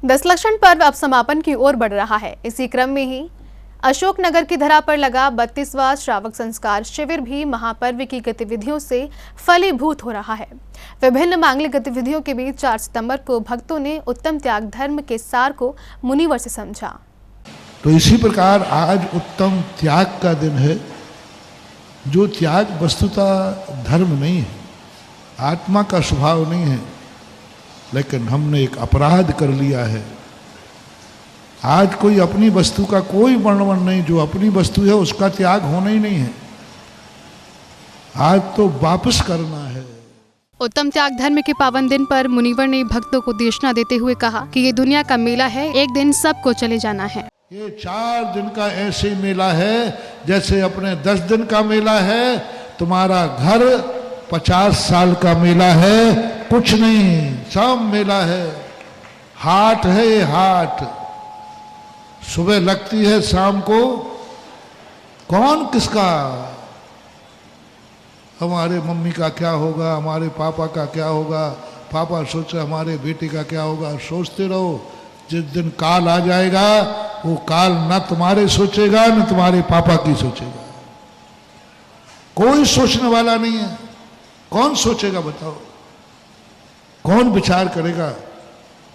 दशलक्षण पर्व अब समापन की ओर बढ़ रहा है। इसी क्रम में ही अशोकनगर की धरा पर लगा 32वां श्रावक संस्कार शिविर भी महापर्व की गतिविधियों से फलीभूत हो रहा है। विभिन्न मांगलिक गतिविधियों के बीच 4 सितंबर को भक्तों ने उत्तम त्याग धर्म के सार को मुनिवर से समझा। तो इसी प्रकार आज उत्तम त्याग का दिन है। जो त्याग वस्तुतः धर्म नहीं है, आत्मा का स्वभाव नहीं है, लेकिन हमने एक अपराध कर लिया है। आज कोई अपनी वस्तु का कोई वर्णन नहीं, जो अपनी वस्तु है उसका त्याग होना ही नहीं है। आज तो वापस करना है। उत्तम त्याग धर्म के पावन दिन पर मुनिवर ने भक्तों को देशना देते हुए कहा कि ये दुनिया का मेला है, एक दिन सबको चले जाना है। ये 4 दिन का ऐसे मेला है जैसे अपने 10 दिन का मेला है। तुम्हारा घर 50 साल का मेला है, कुछ नहीं, सब मेला है। हाट है ये हाट, सुबह लगती है, शाम को कौन किसका, हमारे मम्मी का क्या होगा, हमारे पापा का क्या होगा, पापा सोचे हमारे बेटे का क्या होगा। सोचते रहो, जिस दिन काल आ जाएगा वो काल न तुम्हारे सोचेगा न तुम्हारे पापा की सोचेगा। कोई सोचने वाला नहीं है। कौन सोचेगा बताओ, कौन विचार करेगा?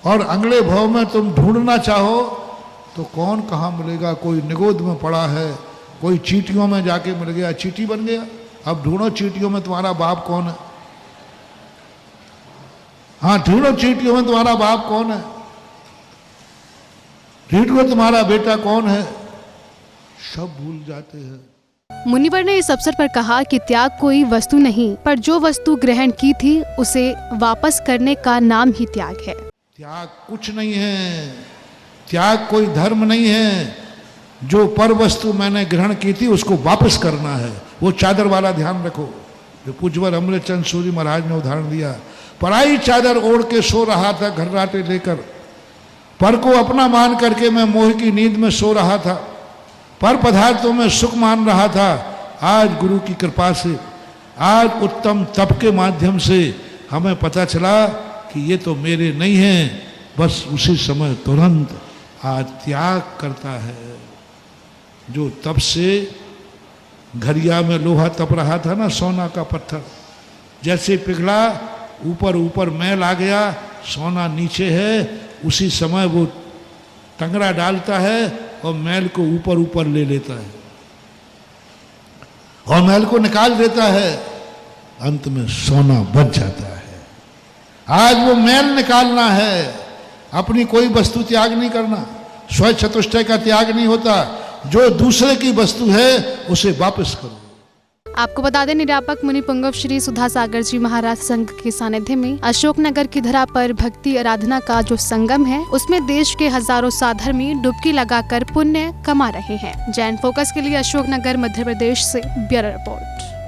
और अगले भाव में तुम ढूंढना चाहो तो कौन कहाँ मिलेगा? कोई निगोद में पड़ा है, कोई चीटियों में जाके मिल गया, चीटी बन गया। अब ढूंढो चीटियों में तुम्हारा बाप कौन है। हाँ, ढूंढो चीटियों में तुम्हारा बाप कौन है, ढूंढो तुम्हारा बेटा कौन है, सब भूल जाते हैं। मुनिवर ने इस अवसर पर कहा कि त्याग कोई वस्तु नहीं, पर जो वस्तु ग्रहण की थी उसे वापस करने का नाम ही त्याग है। त्याग कुछ नहीं है, त्याग कोई धर्म नहीं है। जो पर वस्तु मैंने ग्रहण की थी उसको वापस करना है। वो चादर वाला ध्यान रखो, जो पूज्यवर अमृतचंद सूरी महाराज ने उदाहरण दिया। पराई चादर ओढ़ के सो रहा था घर्राटे लेकर, पर को अपना मान करके मैं मोह की नींद में सो रहा था, पर पदार्थों में सुख मान रहा था। आज गुरु की कृपा से, आज उत्तम तप के माध्यम से हमें पता चला कि ये तो मेरे नहीं हैं। बस उसी समय तुरंत आज त्याग करता है। जो तप से घरिया में लोहा तप रहा था ना, सोना का पत्थर जैसे पिघला, ऊपर ऊपर मैल आ गया, सोना नीचे है, उसी समय वो टंगरा डालता है और मैल को ऊपर ऊपर ले लेता है और मैल को निकाल देता है। अंत में सोना बच जाता है। आज वो मैल निकालना है, अपनी कोई वस्तु त्याग नहीं करना। स्व चतुष्टय का त्याग नहीं होता। जो दूसरे की वस्तु है उसे वापस करो। आपको बता दें, निरापक मुनि पुंगव श्री सुधा सागर जी महाराज संघ के सानिध्य में अशोकनगर की धरा पर भक्ति आराधना का जो संगम है, उसमें देश के हजारों साधर्मी डुबकी लगाकर पुण्य कमा रहे हैं। जैन फोकस के लिए अशोकनगर मध्य प्रदेश से ब्यूरो रिपोर्ट।